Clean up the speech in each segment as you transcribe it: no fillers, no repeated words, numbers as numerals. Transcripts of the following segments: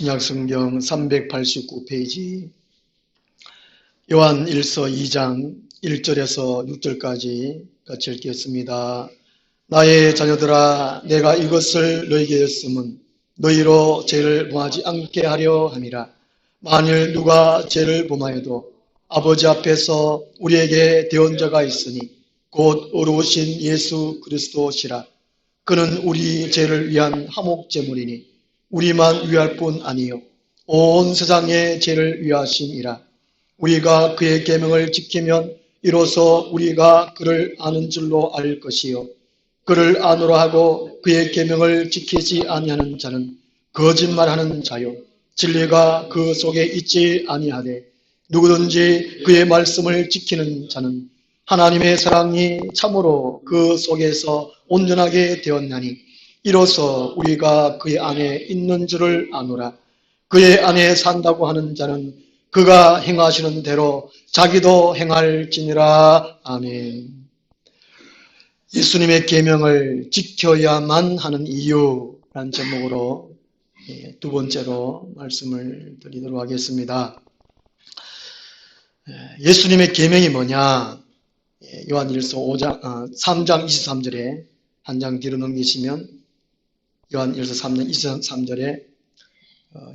신약성경 389페이지 요한 1서 2장 1절에서 6절까지 같이 읽겠습니다. 나의 자녀들아, 내가 이것을 너희에게 했음은 너희로 죄를 범하지 않게 하려 함이라. 만일 누가 죄를 범하여도 아버지 앞에서 우리에게 대언자가 있으니 곧 의로우신 예수 그리스도시라. 그는 우리 죄를 위한 화목제물이니 우리만 위할 뿐 아니요 온 세상의 죄를 위하심이라. 우리가 그의 계명을 지키면 이로써 우리가 그를 아는 줄로 알 것이요 그를 아노라 하고 그의 계명을 지키지 아니하는 자는 거짓말하는 자요 진리가 그 속에 있지 아니하되 누구든지 그의 말씀을 지키는 자는 하나님의 사랑이 참으로 그 속에서 온전하게 되었나니 이로써 우리가 그의 안에 있는 줄을 아노라. 그의 안에 산다고 하는 자는 그가 행하시는 대로 자기도 행할지니라. 아멘. 예수님의 계명을 지켜야만 하는 이유라는 제목으로 두 번째로 말씀을 드리도록 하겠습니다. 예수님의 계명이 뭐냐? 요한일서 3장 23절에 한 장 뒤로 넘기시면 요한일서 3장 23절에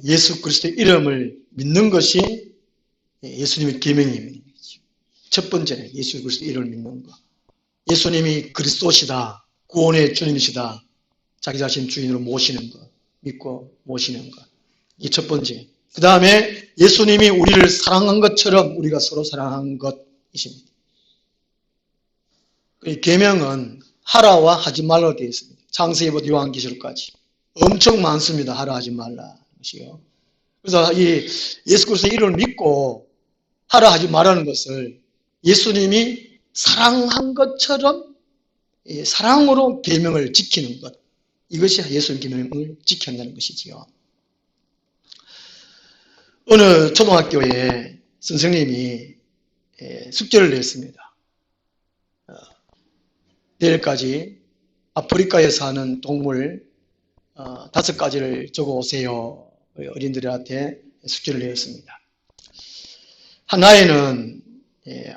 예수 그리스도의 이름을 믿는 것이 예수님의 계명입니다. 첫 번째는 예수 그리스도의 이름을 믿는 것. 예수님이 그리스도시다, 구원의 주님이시다, 자기 자신 주인으로 모시는 것, 믿고 모시는 것. 이게 첫 번째. 그 다음에 예수님이 우리를 사랑한 것처럼 우리가 서로 사랑한 것이십니다. 이 계명은 하라와 하지 말라로 되어 있습니다. 창세기부터 요한계시록까지 엄청 많습니다. 하라 하지 말라 것이요. 그래서 이 예수 그리스도의 이름을 믿고 하라 하지 말라는 것을 예수님이 사랑한 것처럼 사랑으로 계명을 지키는 것, 이것이 예수님 계명을 지킨다는 것이지요. 어느 초등학교에 선생님이 숙제를 냈습니다. 내일까지 아프리카에 사는 동물 5가지를 적어오세요. 어린들한테 숙제를 내었습니다. 하나에는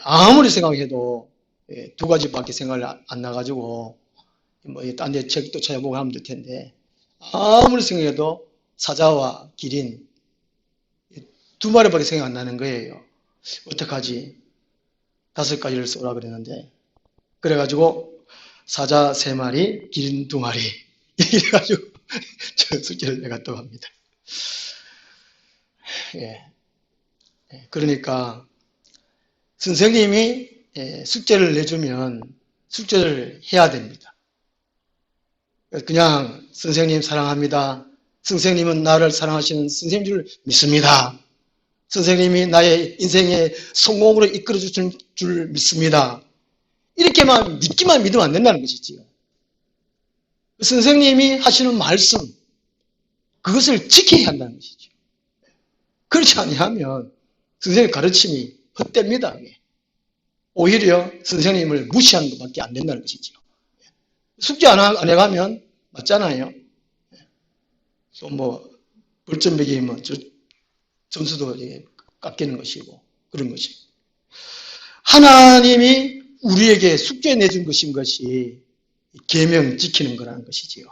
아무리 생각해도 2가지밖에 생각이 안 나가지고 딴 데 책도 찾아보고 하면 될 텐데 아무리 생각해도 사자와 기린 2마리밖에 생각 안 나는 거예요. 어떡하지? 5가지를 써라 그랬는데 그래가지고 사자 3마리, 기린 2마리 이래가지고 저 숙제를 내갔다고 합니다. 그러니까 선생님이 숙제를 내주면 숙제를 해야 됩니다. 그냥 선생님 사랑합니다. 선생님은 나를 사랑하시는 선생님인 줄 믿습니다. 선생님이 나의 인생의 성공으로 이끌어 주실 줄 믿습니다. 이렇게만 믿기만 믿으면 안 된다는 것이지요. 선생님이 하시는 말씀, 그것을 지켜야 한다는 것이죠. 그렇지 아니하면 선생님 가르침이 헛됩니다. 오히려 선생님을 무시하는 것밖에 안 된다는 것이죠. 숙제 안 해가면 맞잖아요. 또 벌점 매기면 점수도 깎이는 것이고 그런 것이. 하나님이 우리에게 숙제 내준 것이 계명 지키는 거라는 것이지요.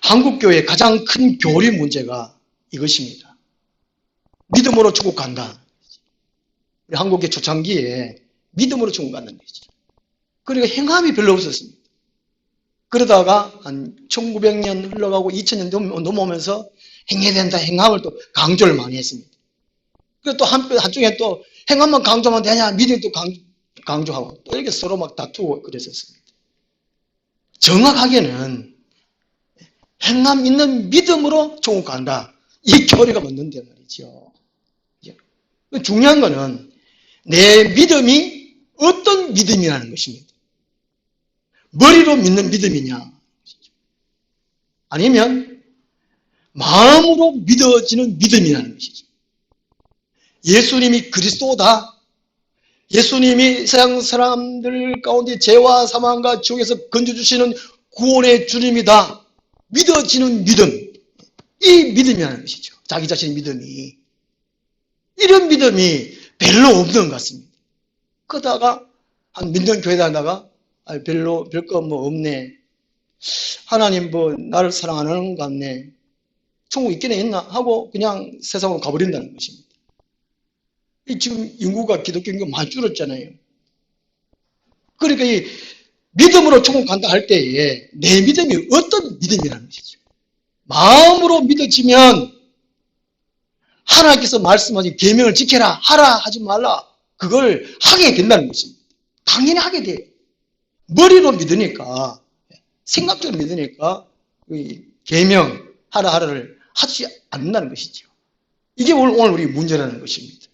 한국교회의 가장 큰 교리 문제가 이것입니다. 믿음으로 천국 간다. 우리 한국의 초창기에 믿음으로 천국 간다는 것이죠. 그러니까 행함이 별로 없었습니다. 그러다가 한 1900년 흘러가고 2000년 넘어오면서 행해야 된다, 행함을 또 강조를 많이 했습니다. 그리고 또 한쪽에 또 행함만 강조하면 되냐, 믿음이 또 강조하고 또 이렇게 서로 막 다투고 그랬었습니다. 정확하게는 행함 있는 믿음으로 천국 간다. 이 교리가 맞는데 말이죠. 중요한 거는 내 믿음이 어떤 믿음이라는 것입니다. 머리로 믿는 믿음이냐 아니면 마음으로 믿어지는 믿음이라는 것이죠. 예수님이 그리스도다. 예수님이 세상 사람들 가운데 죄와 사망과 지옥에서 건져주시는 구원의 주님이다. 믿어지는 믿음. 이 믿음이라는 것이죠. 자기 자신의 믿음이. 이런 믿음이 별로 없는 것 같습니다. 그러다가 한 몇 년 교회 다니다가 별로 별거 뭐 없네. 하나님 뭐 나를 사랑 안 하는 것 같네. 천국 있긴 했나 하고 그냥 세상으로 가버린다는 것입니다. 지금 인구가 기독교 인구가 많이 줄었잖아요. 그러니까 이 믿음으로 천국 간다 할 때에 내 믿음이 어떤 믿음이라는 것이죠. 마음으로 믿어지면 하나님께서 말씀하신 계명을 지켜라 하라 하지 말라 그걸 하게 된다는 것입니다. 당연히 하게 돼요. 머리로 믿으니까 생각적으로 믿으니까 계명 하라 하라를 하지 않는다는 것이죠. 이게 오늘 우리 문제라는 것입니다.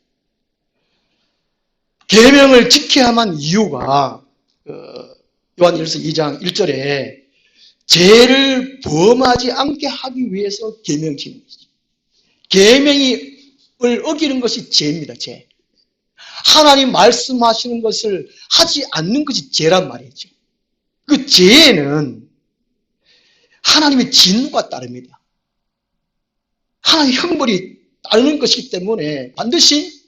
계명을 지켜야만 이유가 요한일서 2장 1절에 죄를 범하지 않게 하기 위해서 계명 지키는 것이죠. 계명을 어기는 것이 죄입니다. 죄. 하나님 말씀하시는 것을 하지 않는 것이 죄란 말이죠. 그 죄에는 하나님의 진노가 따릅니다. 하나님의 형벌이 따르는 것이기 때문에 반드시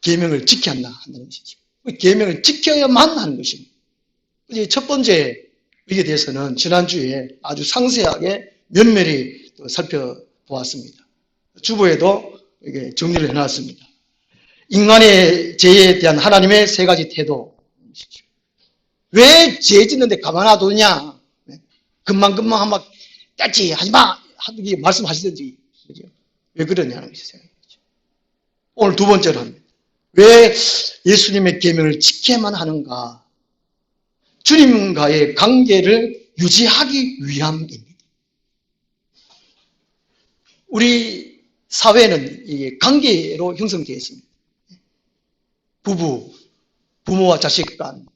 계명을 지켜야 한다는 것이죠. 계명을 지켜야만 하는 것입니다. 첫 번째 이에 대해서는 지난주에 아주 상세하게 면밀히 살펴보았습니다. 주보에도 이게 정리를 해놨습니다. 인간의 죄에 대한 하나님의 세 가지 태도. 왜 죄 짓는데 가만 놔두냐? 금방금방 한번 떼지 하지마 하든지 말씀하시든지 그죠? 왜 그러냐는 것이죠. 오늘 두 번째로는 왜 예수님의 계명을 지켜야만 하는가? 주님과의 관계를 유지하기 위함입니다. 우리 사회는 이게 관계로 형성되어 있습니다. 부모와 자식 간,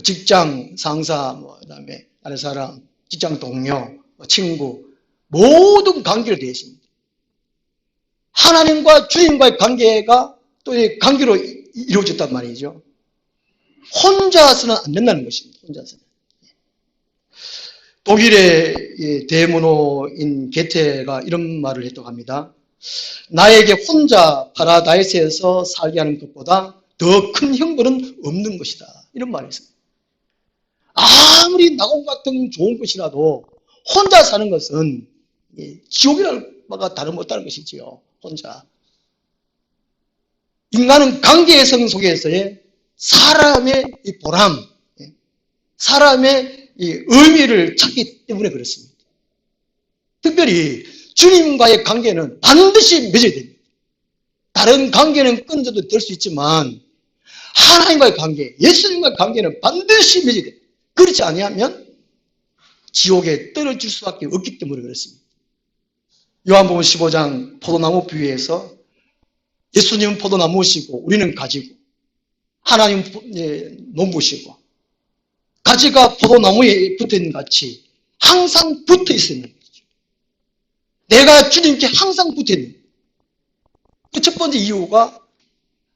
직장 상사, 그다음에 아래 사람, 직장 동료, 친구 모든 관계로 되어 있습니다. 하나님과 주님과의 관계가 또 관계로 이루어졌단 말이죠. 혼자서는 안 된다는 것입니다. 혼자서는. 독일의 대문호인 게테가 이런 말을 했다고 합니다. 나에게 혼자 파라다이스에서 살게 하는 것보다 더 큰 형벌은 없는 것이다. 이런 말을 했습니다. 아무리 낙원 같은 좋은 것이라도 혼자 사는 것은 지옥이라는 바가 다름없다는 것이지요. 혼자. 인간은 관계의 성 속에서의 사람의 이 보람, 사람의 이 의미를 찾기 때문에 그렇습니다. 특별히 주님과의 관계는 반드시 맺어야 됩니다. 다른 관계는 끊어도 될 수 있지만 하나님과의 관계, 예수님과의 관계는 반드시 맺어야 됩니다. 그렇지 아니하면 지옥에 떨어질 수밖에 없기 때문에 그렇습니다. 요한복음 15장 포도나무 비유에서 예수님은 포도나무시고 우리는 가지고 하나님은 농부시고 가지가 포도나무에 붙어있는 같이 항상 붙어있는 거죠. 내가 주님께 항상 붙어있는 거예요. 그 첫 번째 이유가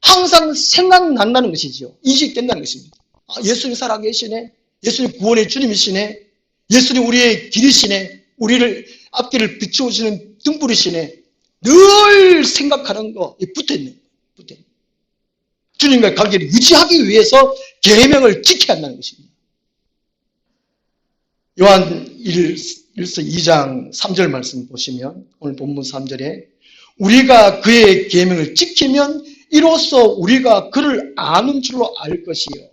항상 생각난다는 것이죠. 인식된다는 것입니다. 예수님 살아계시네. 예수님 구원의 주님이시네. 예수님 우리의 길이시네. 우리를 앞길을 비추어주는 등불이시네. 늘 생각하는 거 붙어있는 거예요. 붙어있는 거예요. 주님과의 관계를 유지하기 위해서 계명을 지켜야 한다는 것입니다. 요한 1서 2장 3절 말씀 보시면 오늘 본문 3절에 우리가 그의 계명을 지키면 이로써 우리가 그를 아는 줄로 알 것이요.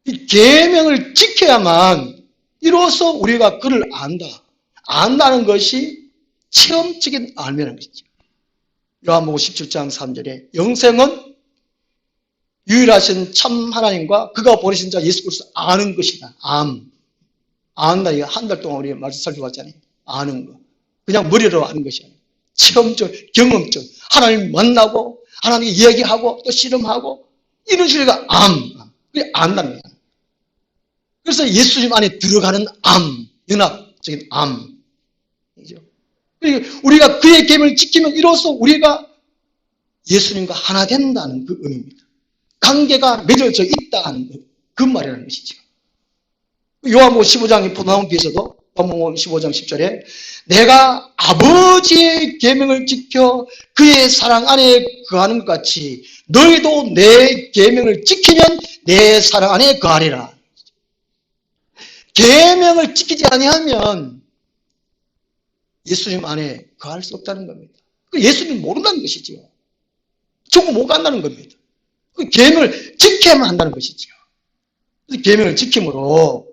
이 계명을 지켜야만 이로써 우리가 그를 안다. 안다는 것이 체험적인 알미라는 것이죠. 요한복음 17장 3절에 영생은 유일하신 참 하나님과 그가 보내신 자 예수 그리스도 아는 것이다. 안다. 이거 한 달 동안 우리 말씀 살펴봤잖아요. 아는 거. 그냥 머리로 아는 것이 아니에요. 체험적, 경험적. 하나님 만나고, 하나님 이야기하고, 또 씨름하고, 이런 식으로 그게 안다는 거예요. 그래서 예수님 안에 들어가는 연합적인 이죠. 우리가 그의 계명을 지키면 이로써 우리가 예수님과 하나 된다는 그 의미입니다. 관계가 맺어져 있다는 그 말이라는 것이죠. 요한복음 15장의 포도나무 비에서도 요한복음 15장 10절에 내가 아버지의 계명을 지켜 그의 사랑 안에 거하는 것 같이 너희도 내 계명을 지키면 내 사랑 안에 거하리라. 계명을 지키지 아니하면 예수님 안에 거할 수 없다는 겁니다. 예수님 모른다는 것이죠. 천국 못 간다는 겁니다. 그 계명을 지켜야만 한다는 것이죠. 계명을 지킴으로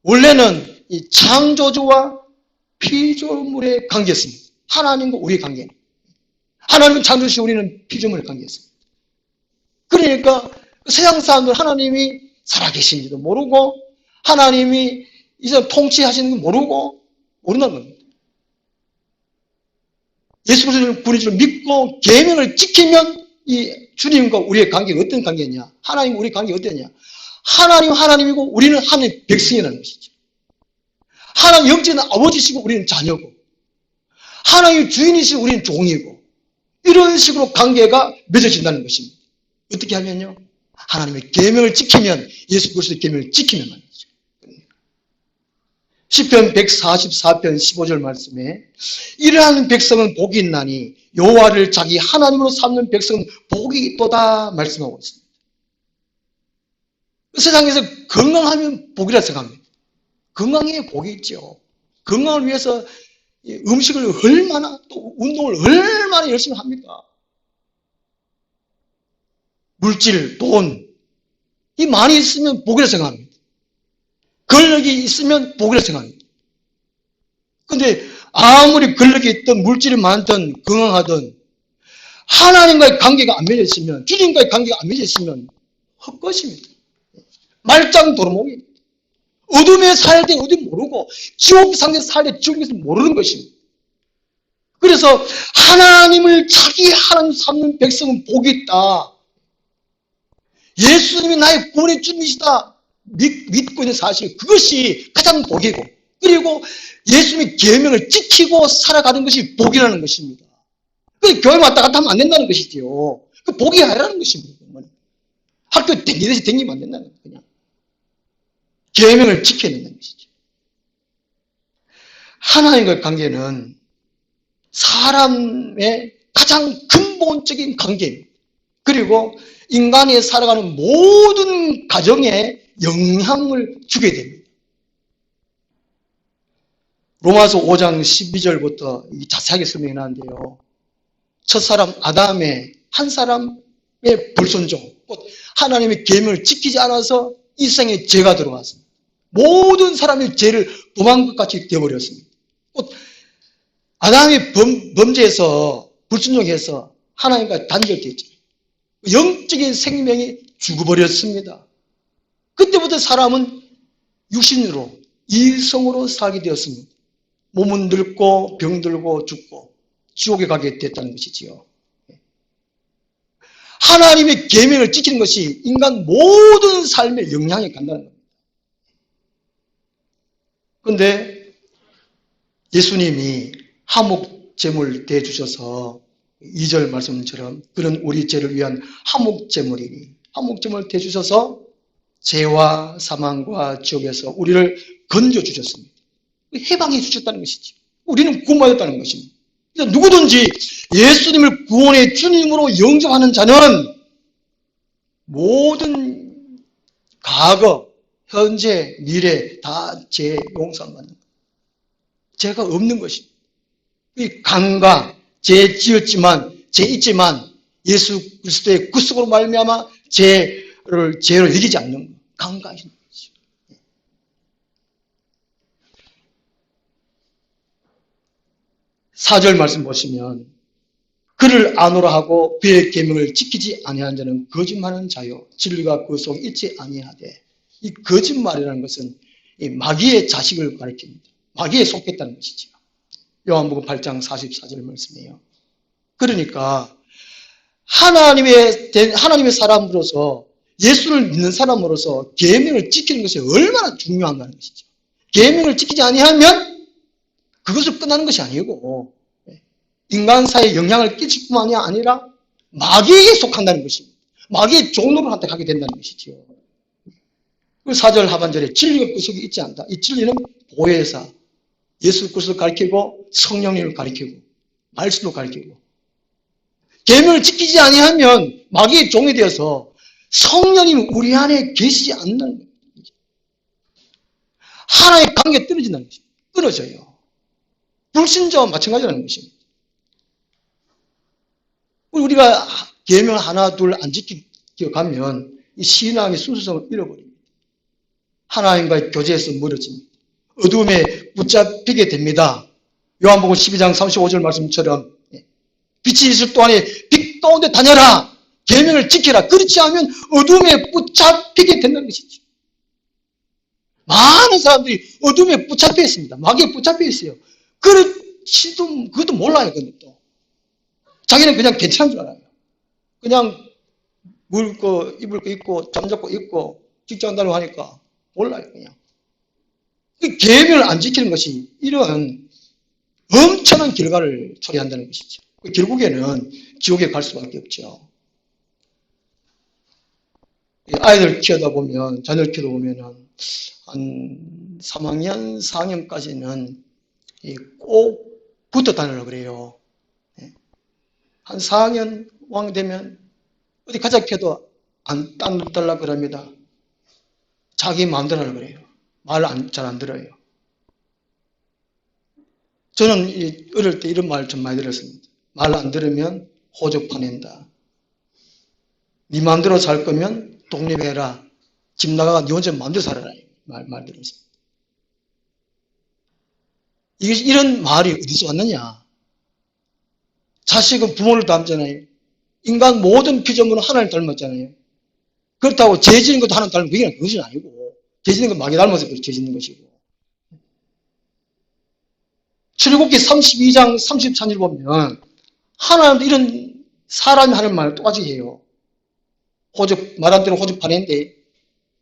원래는 이 창조주와 피조물의 관계였습니다. 하나님과 우리의 관계. 하나님은 창조주시고 우리는 피조물의 관계였습니다. 그러니까 세상 사람들 하나님이 살아계신지도 모르고 하나님이 이제 통치하시는 거 모른다는 겁니다. 예수 그리스도를 구주로 믿고 계명을 지키면 이 주님과 우리의 관계가 어떤 관계냐? 하나님과 우리의 관계가 어떠냐? 하나님 하나님이고 우리는 하나님의 백성이라는 것이죠. 하나님 영적인 아버지시고 우리는 자녀고 하나님의 주인이시고 우리는 종이고 이런 식으로 관계가 맺어진다는 것입니다. 어떻게 하면요? 하나님의 계명을 지키면 예수 그리스도의 계명을 지키면 말이죠. 시편 144편 15절 말씀에 이러한 백성은 복이 있나니 여호와를 자기 하나님으로 삼는 백성은 복이 있도다 말씀하고 있습니다. 세상에서 건강하면 복이라 생각합니다. 건강에 복이 있죠. 건강을 위해서 음식을 얼마나 또 운동을 얼마나 열심히 합니까? 물질, 돈 이 많이 있으면 복이라 생각합니다. 권력이 있으면 복이라 생각합니다. 그런데 아무리 권력이 있든 물질이 많든 건강하든 하나님과의 관계가 안 맺어있으면 주님과의 관계가 안 맺어있으면 헛것입니다. 말짱 도루묵입니다. 어둠에 살 때 어둠 모르고 지옥 상에 살 때 지옥에서 모르는 것입니다. 그래서 하나님을 자기 하나님 삼는 백성은 복이 있다. 예수님이 나의 구원의 주님이시다. 믿고 있는 사실 그것이 가장 복이고 그리고 예수님의 계명을 지키고 살아가는 것이 복이라는 것입니다. 그 교회 왔다 갔다 하면 안 된다는 것이지요. 그 복이 아니라는 것입니다. 학교 댕기듯이 댕기면 안 된다는 거예요. 그냥 계명을 지켜야 된다는 것이죠. 하나님과의 관계는 사람의 가장 근본적인 관계입니다. 그리고 인간이 살아가는 모든 가정에 영향을 주게 됩니다. 로마서 5장 12절부터 자세하게 설명해 놨는데요. 첫사람 아담의 한 사람의 불순종, 하나님의 계명을 지키지 않아서 이 세상에 죄가 들어왔습니다. 모든 사람의 죄를 범한 것 같이 되어버렸습니다. 아담이 범죄해서 불순종해서 하나님과 단절되었죠. 영적인 생명이 죽어버렸습니다. 그때부터 사람은 육신으로 이성으로 살게 되었습니다. 몸은 늙고 병들고 죽고 지옥에 가게 됐다는 것이지요. 하나님의 계명을 지키는 것이 인간 모든 삶에 영향이 간다는 겁니다. 그런데 예수님이 화목제물 대주셔서 2절 말씀처럼 그런 우리 죄를 위한 화목제물이니 화목제물을 대주셔서 죄와 사망과 지옥에서 우리를 건져주셨습니다. 해방해 주셨다는 것이죠. 우리는 구원받았다는 것입니다. 그래서 누구든지 예수님을 구원의 주님으로 영접하는 자는 모든 과거, 현재, 미래 다 죄 용서받는 거예요. 죄가 없는 것입니다. 이 강가 죄 지었지만 죄 있지만 예수 그리스도의 구속으로 말미암아 죄로 여기지 않는 것, 강가하신 것이죠. 4절 말씀 보시면 그를 아노라 하고 그의 계명을 지키지 아니한 자는 거짓말하는 자요 진리가 그 속에 있지 아니하되 이 거짓말이라는 것은 이 마귀의 자식을 가리킵니다. 마귀에 속했다는 것이죠. 요한복음 8장 44절 말씀이에요. 그러니까 하나님의 사람으로서 예수를 믿는 사람으로서 계명을 지키는 것이 얼마나 중요한가는 것이죠. 계명을 지키지 아니하면 그것을 끝나는 것이 아니고 인간사에 영향을 끼칠 뿐만이 아니라 마귀에게 속한다는 것입니다. 마귀의 종로를 가게 된다는 것이죠. 4절 하반절에 진리가 그 속에 있지 않다. 이 진리는 보혜사, 예수 그리스도를 가리키고 성령님을 가리키고 말씀도 가리키고 계명을 지키지 아니하면 마귀의 종이 되어서 성령님이 우리 안에 계시지 않는 거예요. 하나의 관계가 떨어진다는 것입니다. 끊어져요. 불신자와 마찬가지라는 것입니다. 우리가 계명 하나 둘 안 지키고 가면 이 신앙의 순수성을 잃어버립니다. 하나님과의 교제에서 멀어집니다. 어두움에 붙잡히게 됩니다. 요한복음 12장 35절 말씀처럼 빛이 있을 동안에 빛 가운데 다녀라. 계명을 지켜라. 그렇지 않으면 어둠에 붙잡히게 된다는 것이죠. 많은 사람들이 어둠에 붙잡혀 있습니다. 마귀에 붙잡혀 있어요. 그렇지도 그것도 몰라요. 근데 또 자기는 그냥 괜찮은 줄 알아요. 그냥 입을 거 입고 잠자고 입고 직장 다니고 하니까 몰라요. 그냥 계명을 안 지키는 것이 이런 엄청난 결과를 초래한다는 것이죠. 결국에는 지옥에 갈 수밖에 없죠. 아이들 키우다 보면, 자녀를 키우다 보면은, 한 3학년, 4학년까지는 꼭 붙어 다니려고 그래요. 한 4학년, 5학년 되면 어디 가자 해도 안 따르려고 그럽니다. 자기 마음대로 하려고 그래요. 말 잘 안 들어요. 저는 어릴 때 이런 말 좀 많이 들었습니다. 말 안 들으면 호적 파낸다. 네 마음대로 살 거면 독립해라. 집 나가가 네 혼자 마음대로 살아라. 말 들었습니다. 이런 말이 어디서 왔느냐? 자식은 부모를 닮잖아요. 인간 모든 피조물은 하나님 닮았잖아요. 그렇다고 죄 지는 것도 하나님 닮은 그것은 아니고 죄 지는 건 마귀 닮아서 죄 짓는 것이고 출애굽기 32장 33절 보면 하나님도 이런 사람이 하는 말을 똑같이 해요. 호적 말한 대로 호적 파낸데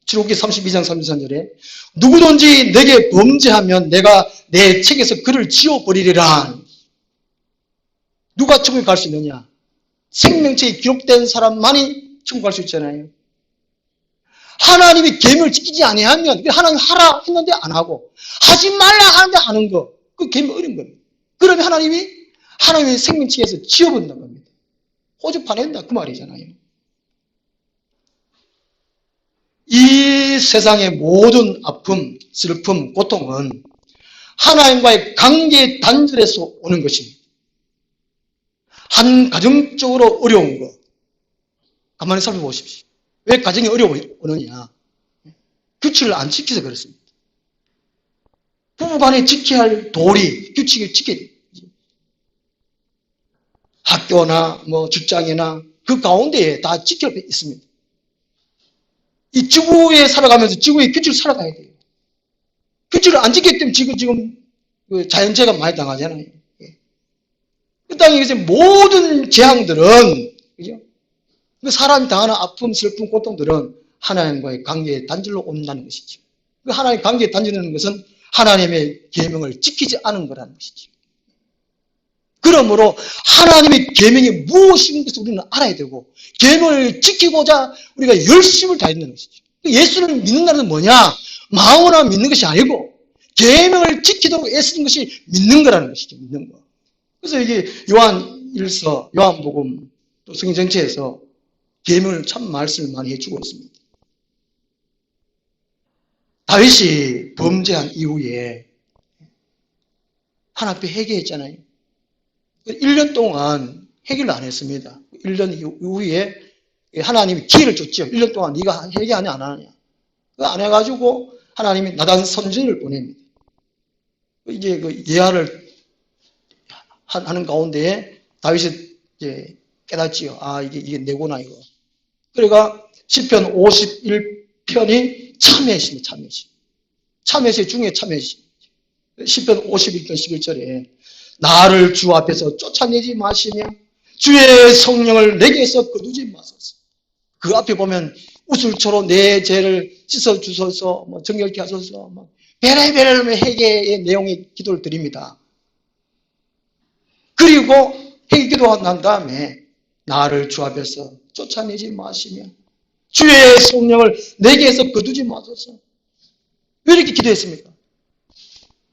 출애굽기 32장 33절에 누구든지 내게 범죄하면 내가 내 책에서 그를 지워버리리라. 누가 천국에 갈 수 있느냐? 생명책에 기록된 사람만이 천국 갈 수 있잖아요. 하나님이 계명을 지키지 아니하면 하나님 하라 했는데 안 하고 하지 말라 하는데 하는 거 그 계명 어린 겁니다. 그러면 하나님의 생명책에서 지워버린다는 겁니다. 호적 파낸다 그 말이잖아요. 이 세상의 모든 아픔, 슬픔, 고통은 하나님과의 관계 단절에서 오는 것입니다. 한 가정적으로 어려운 거 가만히 살펴보십시오. 왜 가정이 어려우느냐? 규칙을 안 지켜서 그렇습니다. 부부간에 지켜야 할 도리, 규칙을 지켜야 돼요. 학교나 직장이나 그 가운데에 다 지켜 있습니다. 이 지구에 살아가면서 지구의 규칙을 살아가야 돼요. 규칙을 안 지켰기 때문에 지금 자연재해가 많이 당하잖아요. 그 땅에 모든 재앙들은, 그죠? 사람이 당하는 아픔, 슬픔, 고통들은 하나님과의 관계의 단절로 온다는 것이죠. 그 하나님의 관계의 단절이라는 것은 하나님의 계명을 지키지 않은 거라는 것이죠. 그러므로 하나님의 계명이 무엇인 것을 우리는 알아야 되고 계명을 지키고자 우리가 열심을 다했는 것이죠. 예수를 믿는다는 것은 뭐냐? 마음으로 믿는 것이 아니고 계명을 지키도록 애쓰는 것이 믿는 거라는 것이죠. 믿는 거. 그래서 이게 요한일서, 요한복음 또 성경 전체에서 계명을 참 말씀을 많이 해주고 있습니다. 다윗이 범죄한 이후에 하나님 앞에 회개했잖아요. 1년 동안 해결을 안 했습니다. 1년 이후에 하나님이 기회를 줬죠. 1년 동안 네가 회개하냐 안 하느냐. 그거 안 해가지고 하나님이 나단 선지자를 보냅니다. 이제 그 예화를 하는 가운데에 다윗이 이제 깨닫지요. 아, 이게 내구나 이거. 그러니까 시편 51편이 참회시. 참회시 중에 참회시. 시편 51편 11절에 나를 주 앞에서 쫓아내지 마시며 주의 성령을 내게서 거두지 마소서. 그 앞에 보면 우슬초로 내 죄를 씻어주소서, 정결케 하소서, 베레베레 회개의 내용의 기도를 드립니다. 그리고 회개 기도가 난 다음에 나를 주 앞에서 쫓아내지 마시며 주의 성령을 내게서 거두지 마소서. 왜 이렇게 기도했습니까?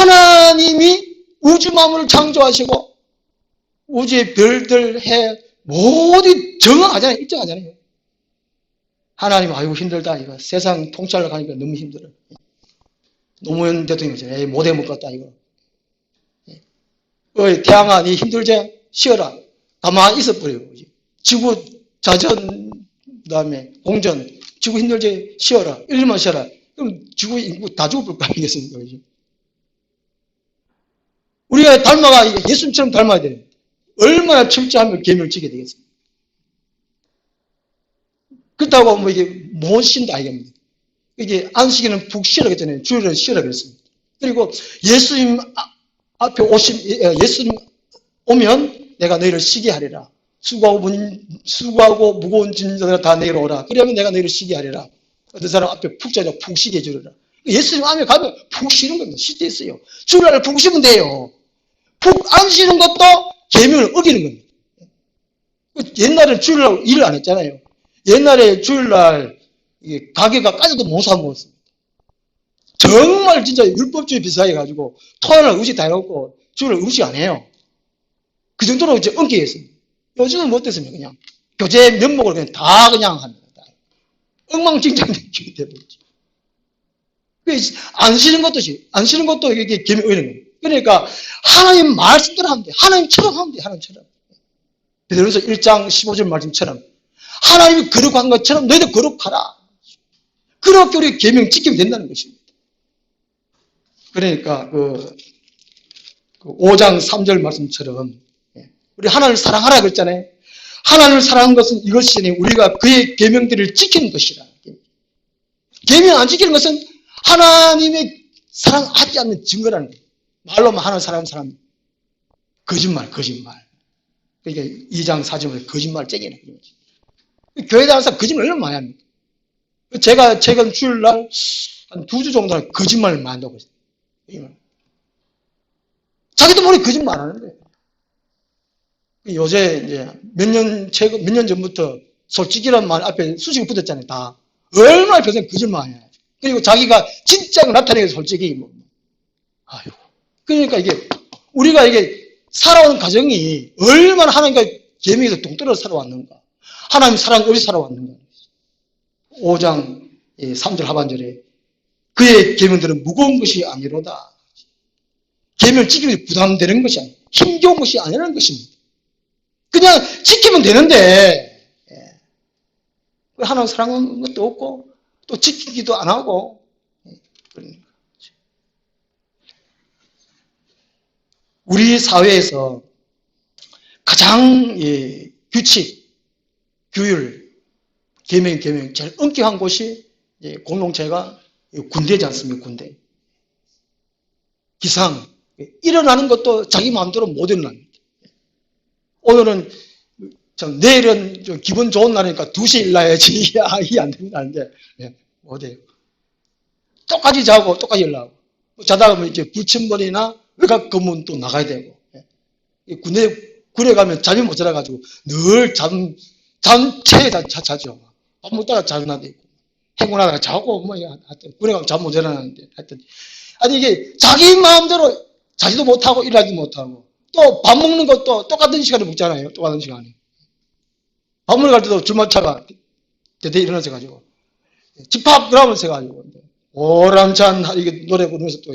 하나님이 우주 만물을 창조하시고 우주의 별들, 해 모두 정하잖아요. 일정하잖아요. 하나님 아이고 힘들다 이거 세상 통찰을 가니까 너무 힘들어. 노무현 대통령이 못해 먹겠다 이거. 어이 태양아 니 힘들지? 쉬어라. 가만히 있어버려요. 지구 자전 그다음에 공전 지구 힘들지? 쉬어라. 1년만 쉬어라. 그럼 지구 인구 다 죽어볼 거 아니겠습니까? 우리가 닮아가 예수님처럼 닮아야 돼요. 얼마나 철저하면 계명을 지게 되겠습니까? 그렇다고 뭐 이게 못 쉰다 이겁니다. 이게 안식일은 푹 쉬라 그랬잖아요. 주일은 쉬라 그랬습니다. 그리고 예수님 앞에 예수님 오면 내가 너희를 쉬게 하리라. 수고하고 무거운 짐들아 다 내게로 오라. 그러면 내가 너희를 쉬게 하리라. 어떤 사람 앞에 푹 자자 푹 쉬게 해주리라. 예수님 앞에 가면 푹 쉬는 겁니다. 쉴 때 있어요. 주일날 푹 쉬면 돼요. 푹 안 쉬는 것도 계명을 어기는 겁니다. 옛날에 주일날 일을 안 했잖아요. 옛날에 주일날 가게가 까져도 못 사 먹었습니다. 정말 진짜 율법주의 비슷하게 가지고 토요일날 의식 다 해놓고 주일날 의식 안 해요. 그 정도로 이제 엄격했습니다. 요즘은 못 됐습니다. 그냥 교제 면목을 그냥 다 그냥 합니다. 엉망진창이 되버리죠. 안 쉬는 것도 이게 계명을 어기는 거예요. 그러니까 하나님 말씀대로 하면 돼. 하나님처럼 하면 돼. 하나님처럼. 베드로서 1장 15절 말씀처럼 하나님이 거룩한 것처럼 너희도 거룩하라. 그렇게 우리 계명 지키면 된다는 것입니다. 그러니까 그 5장 3절 말씀처럼 우리 하나님을 사랑하라 그랬잖아요. 하나님을 사랑한 것은 이것이니 우리가 그의 계명들을 지키는 것이라. 계명 안 지키는 것은 하나님의 사랑하지 않는 증거라는 거예요. 말로만 하나님을 사랑하는 사람 거짓말. 그러니까 2장 4절에 거짓말 쟁이네. 교회 다니는 사람 거짓말 얼마나 많이 합니까? 제가 최근 주일날 한 2주 정도는 거짓말을 많이 한다고 했어요. 자기도 모르게 거짓말 안 하는데. 요새 이제 몇 년 전부터 솔직히란 말 앞에 수식이 붙었잖아요. 다. 얼마나 평생 거짓말 안 해요. 그리고 자기가 진짜로 나타내서 솔직히 뭐. 아유. 그러니까 우리가 살아오는 가정이 얼마나 하나님과 계명에서 동떨어져 살아왔는가. 하나님 사랑 어디 살아왔는가. 5장 3절 하반절에 그의 계명들은 무거운 것이 아니로다. 계명 지키면 부담되는 것이 아니라 힘겨운 것이 아니라는 것입니다. 그냥 지키면 되는데 하나님 사랑하는 것도 없고 또 지키기도 안 하고 그러니까. 우리 사회에서 가장 규칙, 규율, 계명 제일 엄격한 곳이 공동체가 군대지 않습니까? 군대. 기상 일어나는 것도 자기 마음대로 못 일어납니다. 오늘은 내일은 좀 기분 좋은 날이니까 2시에 일어나야지. 이게 안 됩니다. 못해요. 똑같이 자고 똑같이 일어나고 자다가 보면 이제 불침번이나 외곽 근무는 또 나가야 되고 군에 가면 잠이 못 자라가지고 늘 잠체에 자죠. 밥 먹다가 자는 날도 있고 행군하다가 자고 뭐 하여튼 군에 가면 잠 못 자라는데 하여튼 아니 이게 자기 마음대로 자지도 못하고 일하지도 못하고 또 밥 먹는 것도 똑같은 시간에 먹잖아요. 똑같은 시간에 밥 먹으러 갈 때도 줄마차가 대대 일어나서 가지고 집합 그러면서 가지고 오람찬 이게 노래 부르면서 또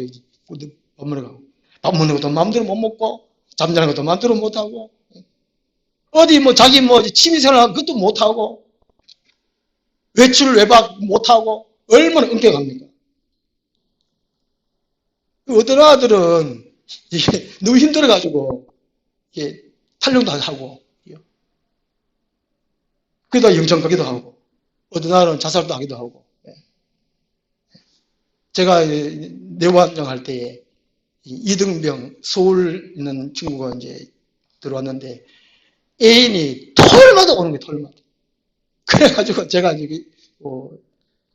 밥 먹으러 가고 밥 먹는 것도 마음대로 못 먹고 잠자는 것도 마음대로 못 하고 어디 뭐 자기 뭐 취미생활 하는 것도 못 하고 외출 외박 못 하고 얼마나 엄격합니까? 어떤 아들은 이게 너무 힘들어가지고 이게 탈령도 하고 그러다 영장 가기도 하고 어떤 아들은 자살도 하기도 하고 제가 내원장 할 때에 이등병 서울 있는 친구가 이제 들어왔는데 애인이 토요일마다 오는 거예요. 토요일마다. 그래가지고 제가 이제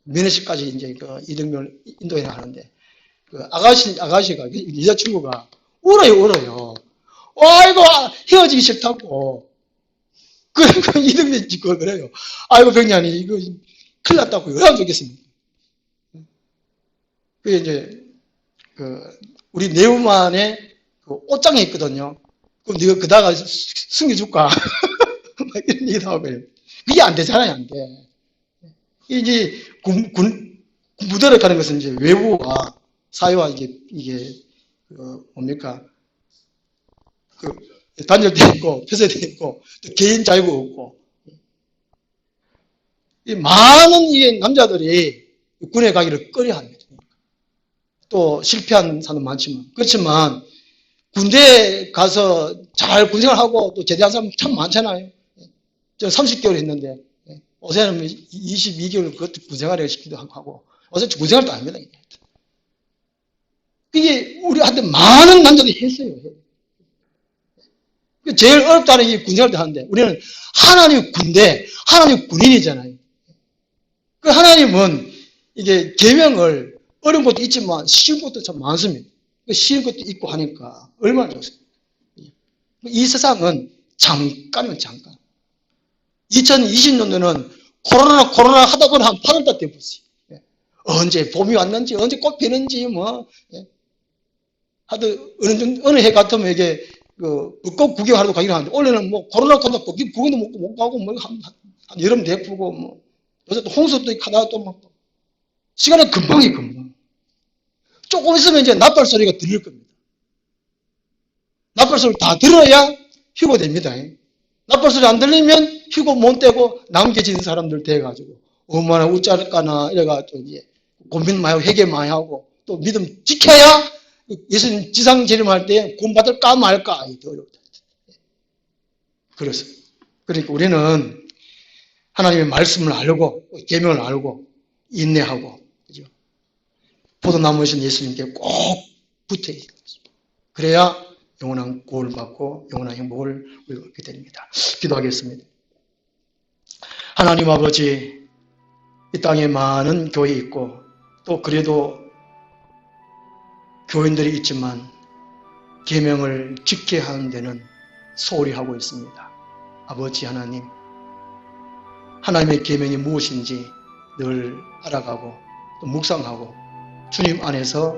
면회식까지 이제 그 이등병을 인도해 하는데 그 아가씨가 여자친구가 울어요. 아이고 헤어지기 싫다고. 그 이등병이 그걸 그래요. 아이고 병장님 이거 큰일 났다고 얼마나 좋겠습니까? 그게 이제 우리 네오만의 그 옷장에 있거든요. 그럼 네가 그다가 숨겨줄까? 막 이런 얘기도 하고 그래요. 그게 안 되잖아요, 안 돼. 이제 무대를 가는 것은 이제 외부와 사회와 이게 뭡니까? 그 단절되어 있고 폐쇄되어 있고 또 개인 자유가 없고 이 많은 이 남자들이 군에 가기를 꺼려합니다. 또 실패한 사람도 많지만 그렇지만 군대에 가서 잘 군생활하고 또 제대한 사람 참 많잖아요. 저 30개월 했는데 요새는 22개월 그것도 군생활을 시키기도 하고 요새 군생활도 아닙니다. 이게 우리한테 많은 남자들이 했어요. 제일 어렵다는 게 군생활도 하는데 우리는 하나님 군대, 하나님 군인이잖아요. 그 하나님은 이게 계명을 어려운 것도 있지만 쉬운 것도 참 많습니다. 쉬운 것도 있고 하니까 얼마나 좋습니까? 이 세상은 잠깐이면 잠깐. 2020년도는 코로나 하다 보니 한 8월달 때 보세요. 언제 봄이 왔는지, 언제 꽃 피는지, 하도 어느 해 같으면 이게 벚꽃 구경하러 가기로 하는데, 원래는 코로나 때문에 벚꽃 구경도 못 가고, 한 여름 대프고, 요새 또 홍수도 하다가 또 시간은 금방이 금방. 조금 있으면 이제 납발 소리가 들릴 겁니다. 납발 소리 다 들어야 휴고됩니다. 납발 소리 안 들리면 휴고 못 떼고 남겨진 사람들 돼가지고 얼마나 웃자까나 이래가지고 이제 고민 많이 하고 회개 많이 하고 또 믿음 지켜야 예수님 지상 재림할 때 구원받을까 말까 더 어렵다. 그래서 그러니까 우리는 하나님의 말씀을 알고 계명을 알고 인내하고 그죠? 포도나무이신 예수님께 꼭 붙어 있습니다. 그래야 영원한 구원을 받고 영원한 행복을 얻게 됩니다. 기도하겠습니다. 하나님 아버지, 이 땅에 많은 교회 있고 또 그래도 교인들이 있지만 계명을 지켜야 하는 데는 소홀히 하고 있습니다. 아버지 하나님, 하나님의 계명이 무엇인지 늘 알아가고 또 묵상하고 주님 안에서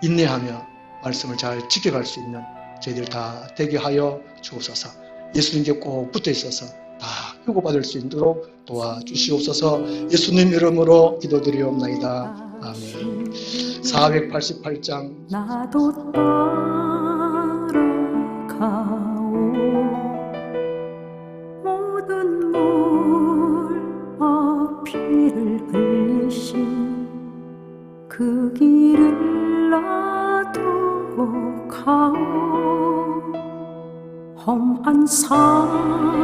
인내하며 말씀을 잘 지켜갈 수 있는 저희들 다 되게 하여 주옵소서. 예수님께 꼭 붙어 있어서 다 휴고받을 수 있도록 도와주시옵소서. 예수님 이름으로 기도드리옵나이다. 아멘. 488장 나도 따라가오 모든 물 어필을 흘리신 그 길을 나도 가오 험한 산